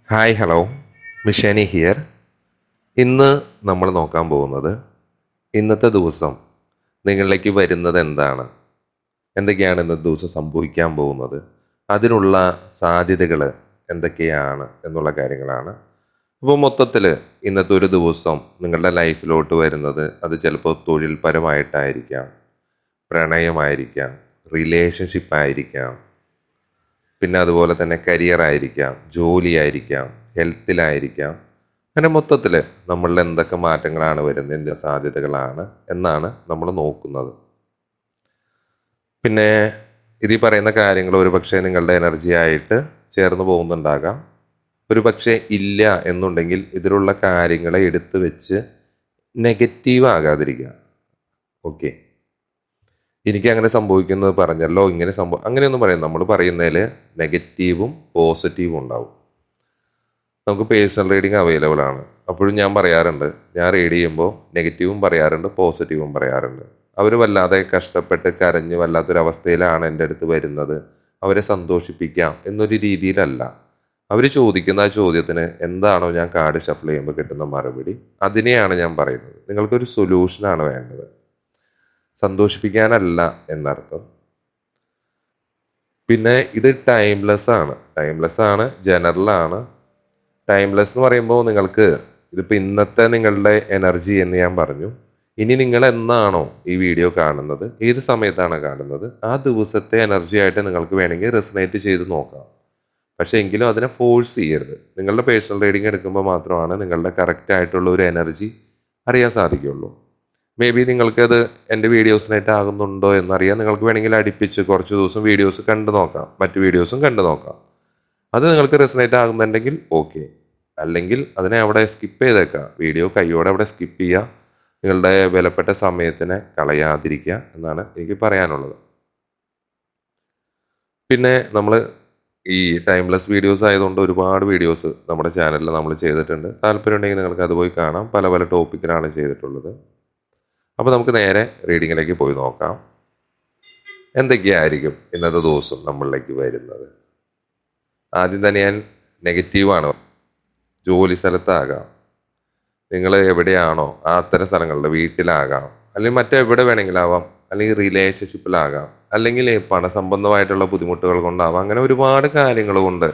Hi hello, മിഷാനി here. ഇന്ന് നമ്മൾ നോക്കാൻ പോകുന്നത് ഇന്നത്തെ ദിവസം നിങ്ങളിലേക്ക് വരുന്നത് എന്താണ്, എന്തൊക്കെയാണ് ഇന്നത്തെ ദിവസം സംഭവിക്കാൻ പോകുന്നത്, അതിനുള്ള സാധ്യതകൾ എന്തൊക്കെയാണ് എന്നുള്ള കാര്യങ്ങളാണ്. അപ്പോൾ മൊത്തത്തിൽ ഇന്നത്തെ ഒരു ദിവസം നിങ്ങളുടെ ലൈഫിലോട്ട് വരുന്നത് അത് ചിലപ്പോൾ തൊഴിൽപരമായിട്ടായിരിക്കാം, പ്രണയമായിരിക്കാം, റിലേഷൻഷിപ്പ് ആയിരിക്കാം, പിന്നെ അതുപോലെ തന്നെ കരിയർ ആയിരിക്കാം, ജോലിയായിരിക്കാം, ഹെൽത്തിലായിരിക്കാം. അങ്ങനെ മൊത്തത്തിൽ നമ്മളിൽ എന്തൊക്കെ മാറ്റങ്ങളാണ് വരുന്നത്, എന്ത് സാധ്യതകളാണ് എന്നാണ് നമ്മൾ നോക്കുന്നത്. പിന്നെ ഇതിൽ പറയുന്ന കാര്യങ്ങൾ ഒരു പക്ഷേ നിങ്ങളുടെ എനർജി ആയിട്ട് ചേർന്ന് പോകുന്നുണ്ടാകാം, ഒരു പക്ഷേ ഇല്ല എന്നുണ്ടെങ്കിൽ ഇതിലുള്ള കാര്യങ്ങളെ എടുത്തു വെച്ച് നെഗറ്റീവ് ആകാതിരിക്കുക. ഓക്കെ, എനിക്ക് അങ്ങനെ സംഭവിക്കുന്നത് പറഞ്ഞല്ലോ, ഇങ്ങനെ അങ്ങനെയൊന്നും പറയാം. നമ്മൾ പറയുന്നതിൽ നെഗറ്റീവും പോസിറ്റീവും ഉണ്ടാവും. നമുക്ക് പേഴ്സണൽ റീഡിങ് അവൈലബിൾ ആണ്. അപ്പോഴും ഞാൻ പറയാറുണ്ട്, ഞാൻ റീഡ് ചെയ്യുമ്പോൾ നെഗറ്റീവും പറയാറുണ്ട്, പോസിറ്റീവും പറയാറുണ്ട്. അവർ വല്ലാതെ കഷ്ടപ്പെട്ട് കരഞ്ഞ് വല്ലാത്തൊരവസ്ഥയിലാണ് എൻ്റെ അടുത്ത് വരുന്നത്, അവരെ സന്തോഷിപ്പിക്കാം എന്നൊരു രീതിയിലല്ല. അവർ ചോദിക്കുന്ന ആ ചോദ്യത്തിന് എന്താണോ ഞാൻ കാർഡ് ഷഫിൾ ചെയ്യുമ്പോൾ കിട്ടുന്ന മറുപടി, അതിനെയാണ് ഞാൻ പറയുന്നത്. നിങ്ങൾക്കൊരു സൊല്യൂഷനാണ് വേണ്ടത്, സന്തോഷിപ്പിക്കാനല്ല എന്നർത്ഥം. പിന്നെ ഇത് ടൈംലെസ് ആണ്, ജനറലാണ്. ടൈംലെസ് എന്ന് പറയുമ്പോൾ നിങ്ങൾക്ക് ഇതിപ്പോൾ ഇന്നത്തെ നിങ്ങളുടെ എനർജി എന്ന് ഞാൻ പറഞ്ഞു. ഇനി നിങ്ങൾ എന്നാണോ ഈ വീഡിയോ കാണുന്നത്, ഏത് സമയത്താണ് കാണുന്നത്, ആ ദിവസത്തെ എനർജി ആയിട്ട് നിങ്ങൾക്ക് വേണമെങ്കിൽ റെസനേറ്റ് ചെയ്ത് നോക്കാം. പക്ഷേ എങ്കിലും അതിനെ ഫോഴ്സ് ചെയ്യരുത്. നിങ്ങളുടെ പേഴ്സണൽ റീഡിങ് എടുക്കുമ്പോൾ മാത്രമാണ് നിങ്ങളുടെ കറക്റ്റ് ആയിട്ടുള്ള ഒരു എനർജി അറിയാൻ സാധിക്കുള്ളൂ. മേ ബി നിങ്ങൾക്കത് എൻ്റെ വീഡിയോസിനായിട്ട് ആകുന്നുണ്ടോ എന്നറിയാൻ നിങ്ങൾക്ക് വേണമെങ്കിൽ അടുപ്പിച്ച് കുറച്ച് ദിവസം വീഡിയോസ് കണ്ടു നോക്കാം, മറ്റു വീഡിയോസും കണ്ടു നോക്കാം. അത് നിങ്ങൾക്ക് റെസനേറ്റ് ആകുന്നുണ്ടെങ്കിൽ ഓക്കെ, അല്ലെങ്കിൽ അതിനെ അവിടെ സ്കിപ്പ് ചെയ്തേക്കാം. വീഡിയോ കൈയോടെ അവിടെ സ്കിപ്പ് ചെയ്യുക. നിങ്ങളുടെ വിലപ്പെട്ട സമയത്തിനെ കളയാതിരിക്കുക എന്നാണ് എനിക്ക് പറയാനുള്ളത്. പിന്നെ നമ്മൾ ഈ ടൈംലെസ് വീഡിയോസ് ആയതുകൊണ്ട് ഒരുപാട് വീഡിയോസ് നമ്മുടെ ചാനലിൽ നമ്മൾ ചെയ്തിട്ടുണ്ട്. താല്പര്യം ഉണ്ടെങ്കിൽ നിങ്ങൾക്ക് അത് പോയി കാണാം. പല പല ടോപ്പിക്കിലാണ് ചെയ്തിട്ടുള്ളത്. അപ്പോൾ നമുക്ക് നേരെ റീഡിങ്ങിലേക്ക് പോയി നോക്കാം. എന്തൊക്കെയായിരിക്കും ഇന്നത്തെ ദിവസം നമ്മളിലേക്ക് വരുന്നത്. ആദ്യം തന്നെ ഞാൻ നെഗറ്റീവാണ്. ജോലി സ്ഥലത്താകാം, നിങ്ങൾ എവിടെയാണോ ആ അത്തരം സ്ഥലങ്ങളുടെ വീട്ടിലാകാം, അല്ലെങ്കിൽ മറ്റെവിടെ വേണമെങ്കിലാവാം, അല്ലെങ്കിൽ റിലേഷൻഷിപ്പിലാകാം, അല്ലെങ്കിൽ പണസംബന്ധമായിട്ടുള്ള ബുദ്ധിമുട്ടുകൾ കൊണ്ടാവാം. അങ്ങനെ ഒരുപാട് കാര്യങ്ങൾ കൊണ്ട്,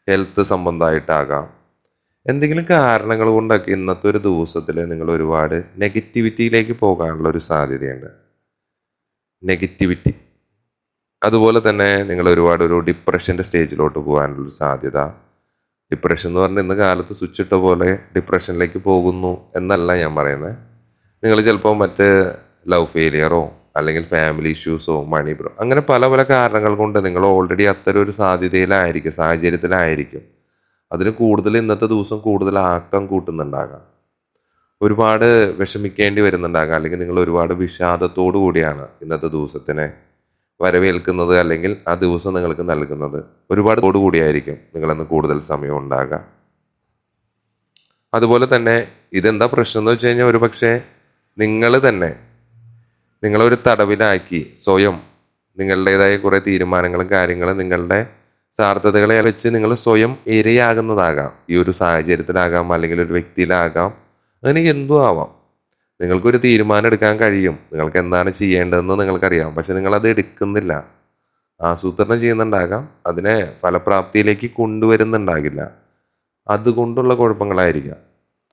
ഹെൽത്ത് സംബന്ധമായിട്ടാകാം, എന്തെങ്കിലും കാരണങ്ങൾ കൊണ്ടൊക്കെ ഇന്നത്തെ ഒരു ദിവസത്തിൽ നിങ്ങൾ ഒരുപാട് നെഗറ്റിവിറ്റിയിലേക്ക് പോകാനുള്ള ഒരു സാധ്യതയുണ്ട്. നെഗറ്റിവിറ്റി, അതുപോലെ തന്നെ നിങ്ങൾ ഒരുപാട് ഒരു ഡിപ്രഷൻ്റെ സ്റ്റേജിലോട്ട് പോകാനുള്ളൊരു സാധ്യത. ഡിപ്രഷൻ എന്ന് പറഞ്ഞാൽ ഇന്ന് കാലത്ത് സ്വിച്ച് ഇട്ട പോലെ ഡിപ്രഷനിലേക്ക് പോകുന്നു എന്നല്ല ഞാൻ പറയുന്നത്. നിങ്ങൾ ചിലപ്പോൾ മറ്റ് ലവ് ഫെയിലിയറോ അല്ലെങ്കിൽ ഫാമിലി ഇഷ്യൂസോ അങ്ങനെ പല പല കാരണങ്ങൾ കൊണ്ട് നിങ്ങൾ ഓൾറെഡി അത്തരം ഒരു സാഹചര്യത്തിലായിരിക്കും. അതിന് കൂടുതൽ ഇന്നത്തെ ദിവസം കൂടുതൽ ആക്കം കൂട്ടുന്നുണ്ടാകാം, ഒരുപാട് വിഷമിക്കേണ്ടി വരുന്നുണ്ടാകാം, അല്ലെങ്കിൽ നിങ്ങൾ ഒരുപാട് വിഷാദത്തോടു കൂടിയാണ് ഇന്നത്തെ ദിവസത്തിനെ വരവേൽക്കുന്നത്, അല്ലെങ്കിൽ ആ ദിവസം നിങ്ങൾക്ക് നൽകുന്നത് ഒരുപാട് കൂടിയായിരിക്കും നിങ്ങളിന്ന് കൂടുതൽ സമയം ഉണ്ടാകുക. അതുപോലെ തന്നെ ഇതെന്താ പ്രശ്നം എന്ന് വെച്ച് കഴിഞ്ഞാൽ, ഒരു പക്ഷേ നിങ്ങൾ തന്നെ നിങ്ങളൊരു തടവിലാക്കി സ്വയം നിങ്ങളുടേതായ കുറേ തീരുമാനങ്ങളും കാര്യങ്ങളും നിങ്ങളുടെ സാർത്ഥതകളെ വെച്ച് നിങ്ങൾ സ്വയം ഇരയാകുന്നതാകാം. ഈ ഒരു സാഹചര്യത്തിലാകാം, അല്ലെങ്കിൽ ഒരു വ്യക്തിയിലാകാം, അങ്ങനെ എന്തും ആവാം. നിങ്ങൾക്കൊരു തീരുമാനം എടുക്കാൻ കഴിയും, നിങ്ങൾക്ക് എന്താണ് ചെയ്യേണ്ടതെന്ന് നിങ്ങൾക്കറിയാം, പക്ഷെ നിങ്ങളത് എടുക്കുന്നില്ല. ആസൂത്രണം ചെയ്യുന്നുണ്ടാകാം, അതിനെ ഫലപ്രാപ്തിയിലേക്ക് കൊണ്ടുവരുന്നുണ്ടാകില്ല. അതുകൊണ്ടുള്ള കുഴപ്പങ്ങളായിരിക്കാം.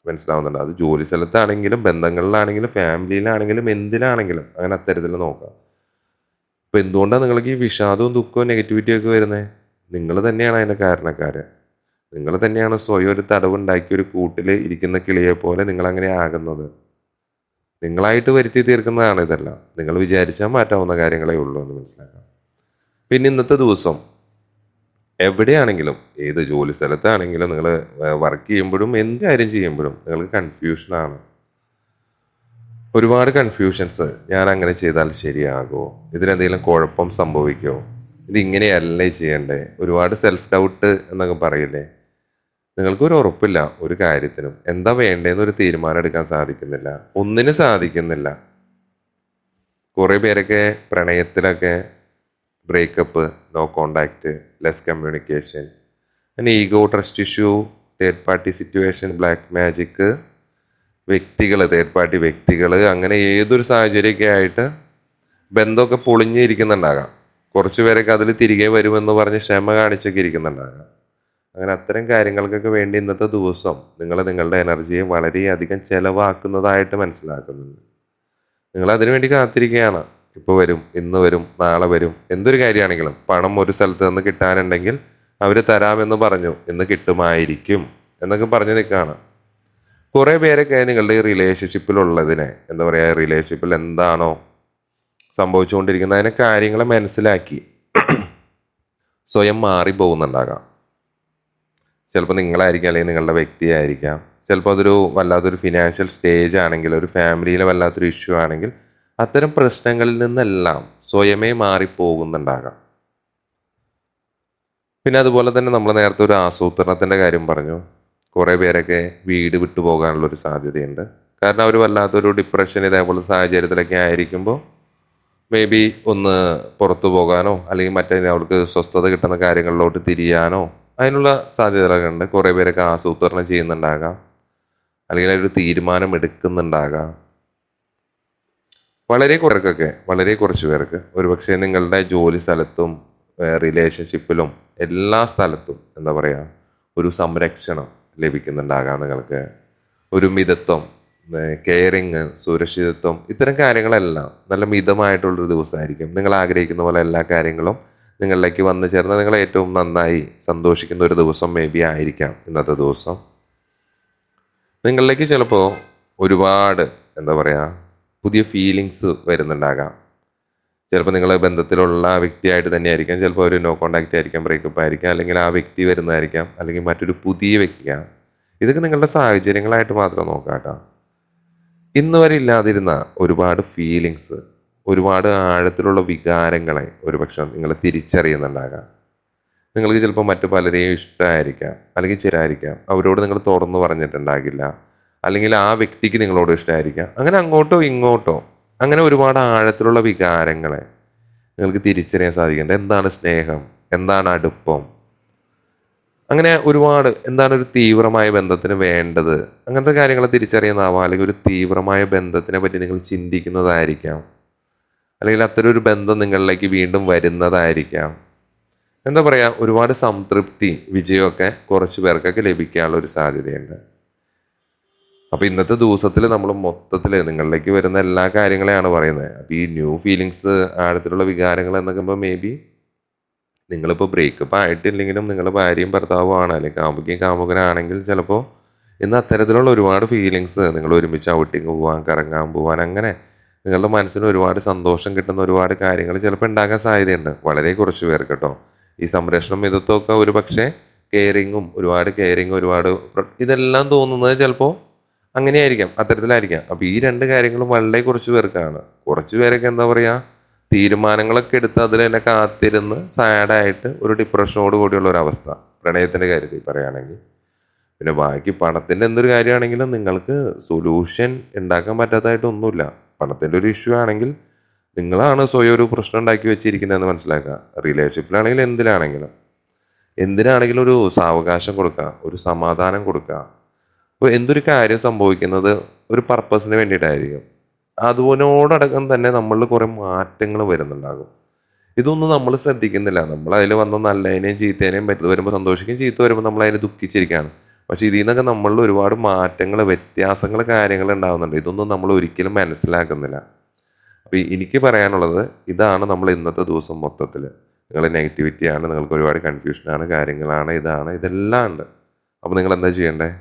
മനസ്സിലാവുന്നുണ്ട്. അത് ജോലി സ്ഥലത്താണെങ്കിലും ബന്ധങ്ങളിലാണെങ്കിലും ഫാമിലിയിലാണെങ്കിലും എന്തിലാണെങ്കിലും അങ്ങനെ അത്തരത്തിൽ നോക്കാം. ഇപ്പം എന്തുകൊണ്ടാണ് നിങ്ങൾക്ക് ഈ വിഷാദവും ദുഃഖവും നെഗറ്റിവിറ്റിയും ഒക്കെ വരുന്നത്? നിങ്ങൾ തന്നെയാണ് അതിൻ്റെ കാരണക്കാര്. നിങ്ങൾ തന്നെയാണ് സ്വയം ഒരു തടവുണ്ടാക്കി ഒരു കൂട്ടിൽ ഇരിക്കുന്ന കിളിയെ പോലെ നിങ്ങളങ്ങനെ ആകുന്നത്. നിങ്ങളായിട്ട് വരുത്തി തീർക്കുന്നതാണ് ഇതെല്ലാം. നിങ്ങൾ വിചാരിച്ചാൽ മാറ്റാവുന്ന കാര്യങ്ങളേ ഉള്ളൂ എന്ന് മനസ്സിലാക്കാം. പിന്നെ ഇന്നത്തെ ദിവസം എവിടെയാണെങ്കിലും, ഏത് ജോലി സ്ഥലത്താണെങ്കിലും, നിങ്ങൾ വർക്ക് ചെയ്യുമ്പോഴും എന്ത് കാര്യം ചെയ്യുമ്പോഴും നിങ്ങൾക്ക് കൺഫ്യൂഷനാണ്. ഒരുപാട് കൺഫ്യൂഷൻസ്. ഞാൻ അങ്ങനെ ചെയ്താൽ ശരിയാകുമോ, ഇതിനെന്തെങ്കിലും കുഴപ്പം സംഭവിക്കുമോ, ഇതിങ്ങനെയല്ലേ ചെയ്യണ്ടേ, ഒരുപാട് സെൽഫ് ഡൗട്ട് എന്നൊക്കെ പറയില്ലേ. നിങ്ങൾക്കൊരു ഉറപ്പില്ല ഒരു കാര്യത്തിനും, എന്താ വേണ്ടതെന്നൊരു തീരുമാനം എടുക്കാൻ സാധിക്കുന്നില്ല, ഒന്നിനും സാധിക്കുന്നില്ല. കുറേ പേരൊക്കെ പ്രണയത്തിലൊക്കെ breakup, no contact, less communication, പിന്നെ ego, trust issue, third party situation, black magic, വ്യക്തികൾ, തേർഡ് പാർട്ടി വ്യക്തികൾ, അങ്ങനെ ഏതൊരു സാഹചര്യമൊക്കെ ആയിട്ട് ബന്ധമൊക്കെ പൊളിഞ്ഞിരിക്കുന്നുണ്ടാകാം. കുറച്ച് പേരൊക്കെ അതിൽ തിരികെ വരുമെന്ന് പറഞ്ഞ് ക്ഷമ കാണിച്ചൊക്കെ ഇരിക്കുന്നുണ്ടാകാം. അങ്ങനെ അത്തരം കാര്യങ്ങൾക്കൊക്കെ വേണ്ടി ഇന്നത്തെ ദിവസം നിങ്ങൾ നിങ്ങളുടെ എനർജിയെ വളരെയധികം ചെലവാക്കുന്നതായിട്ട് മനസ്സിലാക്കുന്നുണ്ട്. നിങ്ങൾ അതിനു വേണ്ടി കാത്തിരിക്കുകയാണ്. ഇപ്പോൾ വരും, ഇന്ന് വരും, നാളെ വരും. എന്തൊരു കാര്യമാണെങ്കിലും പണം ഒരു സ്ഥലത്ത് നിന്ന് കിട്ടാനുണ്ടെങ്കിൽ അവർ തരാമെന്ന് പറഞ്ഞു, ഇന്ന് കിട്ടുമായിരിക്കും എന്നൊക്കെ പറഞ്ഞ് നിൽക്കുകയാണ്. കുറേ പേരൊക്കെ നിങ്ങളുടെ ഈ റിലേഷൻഷിപ്പിലുള്ളതിനെ, എന്താ പറയുക, റിലേഷൻഷിപ്പിൽ എന്താണോ സംഭവിച്ചുകൊണ്ടിരിക്കുന്നത് അതിനെ കാര്യങ്ങളെ മനസ്സിലാക്കി സ്വയം മാറി പോകുന്നുണ്ടാകാം. ചിലപ്പോൾ നിങ്ങളായിരിക്കാം, അല്ലെങ്കിൽ നിങ്ങളുടെ വ്യക്തിയായിരിക്കാം. ചിലപ്പോൾ അതൊരു വല്ലാത്തൊരു ഫിനാൻഷ്യൽ സ്റ്റേജ് ആണെങ്കിൽ, ഒരു ഫാമിലിയിലെ വല്ലാത്തൊരു ഇഷ്യൂ ആണെങ്കിൽ അത്തരം പ്രശ്നങ്ങളിൽ നിന്നെല്ലാം സ്വയമേ മാറിപ്പോകുന്നുണ്ടാകാം. പിന്നെ അതുപോലെ തന്നെ നമ്മൾ നേരത്തെ ഒരു ആസൂത്രണത്തിൻ്റെ കാര്യം പറഞ്ഞു. കുറേ പേരൊക്കെ വീട് വിട്ടു പോകാനുള്ളൊരു സാധ്യതയുണ്ട്. കാരണം അവർ വല്ലാത്തൊരു ഡിപ്രഷൻ ഇതേപോലെ സാഹചര്യത്തിലൊക്കെ ആയിരിക്കുമ്പോൾ മേ ബി ഒന്ന് പുറത്തു പോകാനോ അല്ലെങ്കിൽ മറ്റേ അവർക്ക് സ്വസ്ഥത കിട്ടുന്ന കാര്യങ്ങളിലോട്ട് തിരിയാനോ അതിനുള്ള സാധ്യതകളൊക്കെ ഉണ്ട്. കുറേ പേരൊക്കെ ആസൂത്രണം ചെയ്യുന്നുണ്ടാകാം, അല്ലെങ്കിൽ ഒരു തീരുമാനം എടുക്കുന്നുണ്ടാകാം. വളരെ കുറച്ച് പേർക്ക് ഒരുപക്ഷെ നിങ്ങളുടെ ജോലി സ്ഥലത്തും റിലേഷൻഷിപ്പിലും എല്ലാ സ്ഥലത്തും എന്താ പറയുക, ഒരു സംരക്ഷണം ലഭിക്കുന്നുണ്ടാകാം. നിങ്ങൾക്ക് ഒരു മിതത്വം, കെയറിങ്, സുരക്ഷിതത്വം, ഇത്തരം കാര്യങ്ങളെല്ലാം നല്ല മിതമായിട്ടുള്ളൊരു ദിവസമായിരിക്കും. നിങ്ങൾ ആഗ്രഹിക്കുന്ന പോലെ എല്ലാ കാര്യങ്ങളും നിങ്ങളിലേക്ക് വന്നു ചേർന്ന് നിങ്ങൾ ഏറ്റവും നന്നായി സന്തോഷിക്കുന്ന ഒരു ദിവസം മേ ബി ആയിരിക്കാം ഇന്നത്തെ ദിവസം. നിങ്ങളിലേക്ക് ചിലപ്പോൾ ഒരുപാട് എന്താ പറയുക പുതിയ ഫീലിങ്സ് വരുന്നുണ്ടാകാം. ചിലപ്പോൾ നിങ്ങൾ ബന്ധത്തിലുള്ള വ്യക്തിയായിട്ട് തന്നെ ആയിരിക്കാം, ചിലപ്പോൾ ഒരു നോ കോണ്ടാക്റ്റ് ആയിരിക്കാം, ബ്രേക്കപ്പ് ആയിരിക്കാം, അല്ലെങ്കിൽ ആ വ്യക്തി വരുന്നതായിരിക്കാം, അല്ലെങ്കിൽ മറ്റൊരു പുതിയ വ്യക്തിയാണ്. ഇതൊക്കെ നിങ്ങളുടെ സാഹചര്യങ്ങളായിട്ട് മാത്രം നോക്കാം കേട്ടോ. ഇന്ന് വരെ ഇല്ലാതിരുന്ന ഒരുപാട് ഫീലിങ്സ്, ഒരുപാട് ആഴത്തിലുള്ള വികാരങ്ങളെ ഒരുപക്ഷെ നിങ്ങൾ തിരിച്ചറിയുന്നുണ്ടാകാം. നിങ്ങൾക്ക് ചിലപ്പോൾ മറ്റു പലരെയും ഇഷ്ടമായിരിക്കാം, അല്ലെങ്കിൽ ചിലരായിരിക്കാം അവരോട് നിങ്ങൾ തുറന്നു പറഞ്ഞിട്ടുണ്ടാകില്ല, അല്ലെങ്കിൽ ആ വ്യക്തിക്ക് നിങ്ങളോട് ഇഷ്ടമായിരിക്കാം. അങ്ങനെ അങ്ങോട്ടോ ഇങ്ങോട്ടോ അങ്ങനെ ഒരുപാട് ആഴത്തിലുള്ള വികാരങ്ങളെ നിങ്ങൾക്ക് തിരിച്ചറിയാൻ സാധിക്കേണ്ടത്. എന്താണ് സ്നേഹം, എന്താണ് അടുപ്പം, അങ്ങനെ ഒരുപാട് എന്താണ് ഒരു തീവ്രമായ ബന്ധത്തിന് വേണ്ടത്, അങ്ങനത്തെ കാര്യങ്ങൾ തിരിച്ചറിയുന്നതാവാം. അല്ലെങ്കിൽ ഒരു തീവ്രമായ ബന്ധത്തിനെ പറ്റി നിങ്ങൾ ചിന്തിക്കുന്നതായിരിക്കാം, അല്ലെങ്കിൽ അത്തരം ഒരു ബന്ധം നിങ്ങളിലേക്ക് വീണ്ടും വരുന്നതായിരിക്കാം. എന്താ പറയുക, ഒരുപാട് സംതൃപ്തി, വിജയമൊക്കെ കുറച്ച് പേർക്കൊക്കെ ലഭിക്കാനുള്ള ഒരു സാധ്യതയുണ്ട്. അപ്പോൾ ഇന്നത്തെ ദിവസത്തിൽ നമ്മൾ മൊത്തത്തിൽ നിങ്ങളിലേക്ക് വരുന്ന എല്ലാ കാര്യങ്ങളെയാണ് പറയുന്നത്. അപ്പോൾ ഈ ന്യൂ ഫീലിങ്സ്, ആഴത്തിലുള്ള വികാരങ്ങൾ എന്നൊക്കെ മേ ബി നിങ്ങളിപ്പോൾ ബ്രേക്കപ്പ് ആയിട്ടില്ലെങ്കിലും നിങ്ങൾ ഭാര്യയും ഭർത്താവും ആണ്, അല്ലെങ്കിൽ കാമുകിയും കാമുകനാണെങ്കിൽ ചിലപ്പോൾ ഇന്ന് അത്തരത്തിലുള്ള ഒരുപാട് ഫീലിങ്സ്, നിങ്ങൾ ഒരുമിച്ച് ഔട്ടിങ് പോകാൻ, കറങ്ങാൻ പോകാൻ, അങ്ങനെ നിങ്ങളുടെ മനസ്സിന് ഒരുപാട് സന്തോഷം കിട്ടുന്ന ഒരുപാട് കാര്യങ്ങൾ ചിലപ്പോൾ ഉണ്ടാകാൻ സാധ്യതയുണ്ട്. വളരെ കുറച്ച് പേർക്ക് കേട്ടോ. ഈ സംരക്ഷണം, മിതത്വമൊക്കെ ഒരു പക്ഷേ കെയറിങ്ങും, ഒരുപാട് ഇതെല്ലാം തോന്നുന്നത് ചിലപ്പോൾ അങ്ങനെയായിരിക്കാം, അത്തരത്തിലായിരിക്കാം. അപ്പോൾ ഈ രണ്ട് കാര്യങ്ങളും വളരെ കുറച്ച് പേർക്കാണ്. കുറച്ച് പേരൊക്കെ എന്താ പറയുക, തീരുമാനങ്ങളൊക്കെ എടുത്ത് അതിൽ തന്നെ കാത്തിരുന്ന് സാഡായിട്ട് ഒരു ഡിപ്രഷനോട് കൂടിയുള്ള ഒരു അവസ്ഥ, പ്രണയത്തിൻ്റെ കാര്യത്തിൽ പറയുകയാണെങ്കിൽ. പിന്നെ ബാക്കി പണത്തിൻ്റെ എന്തൊരു കാര്യമാണെങ്കിലും നിങ്ങൾക്ക് സൊല്യൂഷൻ ഉണ്ടാക്കാൻ പറ്റാത്തതായിട്ടൊന്നുമില്ല. പണത്തിൻ്റെ ഒരു ഇഷ്യൂ ആണെങ്കിൽ നിങ്ങളാണ് സ്വയം ഒരു പ്രശ്നം ഉണ്ടാക്കി വെച്ചിരിക്കുന്നതെന്ന് മനസ്സിലാക്കുക. റിലേഷൻഷിപ്പിലാണെങ്കിലും എന്തിനാണെങ്കിലും ഒരു സാവകാശം കൊടുക്കുക, ഒരു സമാധാനം കൊടുക്കുക. അപ്പോൾ എന്തൊരു കാര്യം സംഭവിക്കുന്നത് ഒരു പർപ്പസിന് വേണ്ടിയിട്ടായിരിക്കും. അതിനോടടക്കം തന്നെ നമ്മളിൽ കുറേ മാറ്റങ്ങൾ വരുന്നുണ്ടാകും. ഇതൊന്നും നമ്മൾ ശ്രദ്ധിക്കുന്നില്ല. നമ്മൾ അതിൽ വന്ന നല്ലതിനെയും ചീത്തേനെയും പറ്റി വരുമ്പോൾ സന്തോഷിക്കും, ചീത്ത വരുമ്പോൾ നമ്മൾ അതിനെ ദുഃഖിച്ചിരിക്കുകയാണ്. പക്ഷെ ഇതിൽ നിന്നൊക്കെ നമ്മളിൽ ഒരുപാട് മാറ്റങ്ങൾ, വ്യത്യാസങ്ങൾ, കാര്യങ്ങൾ ഉണ്ടാകുന്നുണ്ട്. ഇതൊന്നും നമ്മൾ ഒരിക്കലും മനസ്സിലാക്കുന്നില്ല. അപ്പോൾ എനിക്ക് പറയാനുള്ളത് ഇതാണ്. നമ്മൾ ഇന്നത്തെ ദിവസം മൊത്തത്തിൽ നിങ്ങൾ നെഗറ്റിവിറ്റിയാണ്, നിങ്ങൾക്ക് ഒരുപാട് കൺഫ്യൂഷനാണ്, കാര്യങ്ങളാണ്, ഇതെല്ലാം ഉണ്ട്. അപ്പോൾ നിങ്ങൾ എന്താ ചെയ്യേണ്ടത്?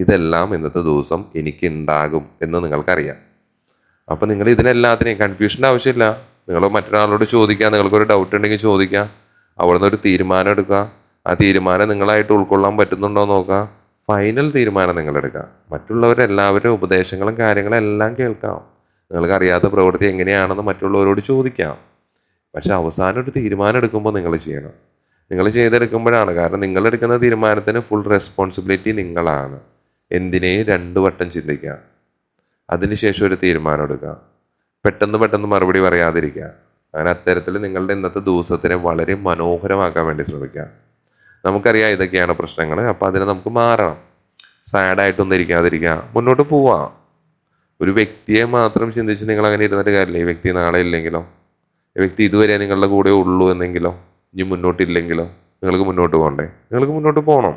ഇതെല്ലാം ഇന്നത്തെ ദിവസം എനിക്ക് ഉണ്ടാകും എന്ന് നിങ്ങൾക്കറിയാം. അപ്പം നിങ്ങൾ ഇതിനെല്ലാത്തിനെയും, കൺഫ്യൂഷൻ്റെ ആവശ്യമില്ല. നിങ്ങൾ മറ്റൊരാളോട് ചോദിക്കുക, നിങ്ങൾക്കൊരു ഡൗട്ട് ഉണ്ടെങ്കിൽ ചോദിക്കുക, അവിടുന്ന് ഒരു തീരുമാനം എടുക്കുക. ആ തീരുമാനം നിങ്ങളായിട്ട് ഉൾക്കൊള്ളാൻ പറ്റുന്നുണ്ടോ നോക്കുക. ഫൈനൽ തീരുമാനം നിങ്ങളെടുക്കുക. മറ്റുള്ളവരെല്ലാവരുടെ ഉപദേശങ്ങളും കാര്യങ്ങളും എല്ലാം കേൾക്കാം. നിങ്ങൾക്ക് അറിയാത്ത പ്രവൃത്തി എങ്ങനെയാണെന്ന് മറ്റുള്ളവരോട് ചോദിക്കാം. പക്ഷെ അവസാനം ഒരു തീരുമാനം എടുക്കുമ്പോൾ നിങ്ങൾ ചെയ്യണം. നിങ്ങൾ ചെയ്തെടുക്കുമ്പോഴാണ്, കാരണം നിങ്ങളെടുക്കുന്ന തീരുമാനത്തിന് ഫുൾ റെസ്പോൺസിബിലിറ്റി നിങ്ങളാണ്. എന്തിനേയും 2 വട്ടം ചിന്തിക്കുക, അതിനുശേഷം ഒരു തീരുമാനം എടുക്കുക. പെട്ടെന്ന് മറുപടി പറയാതിരിക്കുക. അങ്ങനെ അത്തരത്തിൽ നിങ്ങളുടെ ഇന്നത്തെ ദിവസത്തിനെ വളരെ മനോഹരമാക്കാൻ വേണ്ടി ശ്രമിക്കുക. നമുക്കറിയാം ഇതൊക്കെയാണ് പ്രശ്നങ്ങൾ. അപ്പോൾ അതിനെ നമുക്ക് മാറണം. സാഡായിട്ടൊന്നും ഇരിക്കാതിരിക്കുക, മുന്നോട്ട് പോവാം. ഒരു വ്യക്തിയെ മാത്രം ചിന്തിച്ച് നിങ്ങൾ അങ്ങനെ ഇരുന്നിട്ട് കാര്യമില്ല. ഈ വ്യക്തി നാളെ ഇല്ലെങ്കിലോ, ഈ വ്യക്തി ഇതുവരെ നിങ്ങളുടെ കൂടെ ഉള്ളൂ എന്നെങ്കിലോ, ഇനി മുന്നോട്ടില്ലെങ്കിലോ, നിങ്ങൾക്ക് മുന്നോട്ട് പോകണ്ടേ? നിങ്ങൾക്ക് മുന്നോട്ട് പോകണം.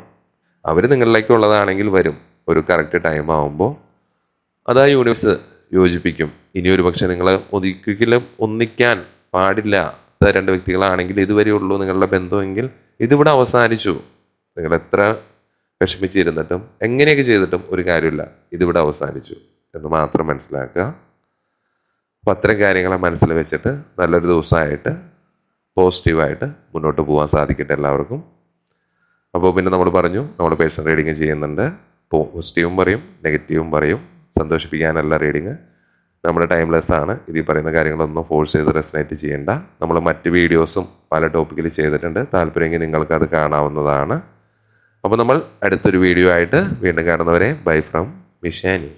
അവർ നിങ്ങളിലേക്കുള്ളതാണെങ്കിൽ വരും. ഒരു കറക്റ്റ് ടൈം ആകുമ്പോൾ അത് ആ യൂണിവേഴ്സ് യോജിപ്പിക്കും. ഇനി ഒരു പക്ഷെ നിങ്ങൾ ഒരിക്കലും ഒന്നിക്കാൻ പാടില്ലാത്ത രണ്ട് വ്യക്തികളാണെങ്കിൽ, ഇതുവരെ ഉള്ളൂ നിങ്ങളുടെ ബന്ധമെങ്കിൽ ഇതിവിടെ അവസാനിച്ചു. നിങ്ങൾ എത്ര വിഷമിച്ചിരുന്നിട്ടും എങ്ങനെയൊക്കെ ചെയ്തിട്ടും ഒരു കാര്യമില്ല, ഇതിവിടെ അവസാനിച്ചു എന്ന് മാത്രം മനസ്സിലാക്കുക. അപ്പം അത്തരം കാര്യങ്ങളെ മനസ്സിൽ വെച്ചിട്ട് നല്ലൊരു ദിവസമായിട്ട് പോസിറ്റീവായിട്ട് മുന്നോട്ട് പോകാൻ സാധിക്കട്ടെ എല്ലാവർക്കും. അപ്പോൾ പിന്നെ നമ്മൾ പറഞ്ഞു, നമ്മൾ പേഴ്സണൽ റീഡിങ് ചെയ്യുന്നുണ്ട്. പോസിറ്റീവും പറയും നെഗറ്റീവും പറയും. സന്തോഷിപ്പിക്കാനല്ല റീഡിങ്. നമ്മുടെ ടൈംലെസ് ആണ്. ഇതിൽ പറയുന്ന കാര്യങ്ങളൊന്നും ഫോഴ്സ് ചെയ്ത് റെസനേറ്റ് ചെയ്യേണ്ട. നമ്മൾ മറ്റ് വീഡിയോസും പല ടോപ്പിക്കിൽ ചെയ്തിട്ടുണ്ട്. താല്പര്യമെങ്കിൽ നിങ്ങൾക്കത് കാണാവുന്നതാണ്. അപ്പോൾ നമ്മൾ അടുത്തൊരു വീഡിയോ ആയിട്ട് വീണ്ടും കാണുന്നവരെ ബൈ ഫ്രം മിഷാനി.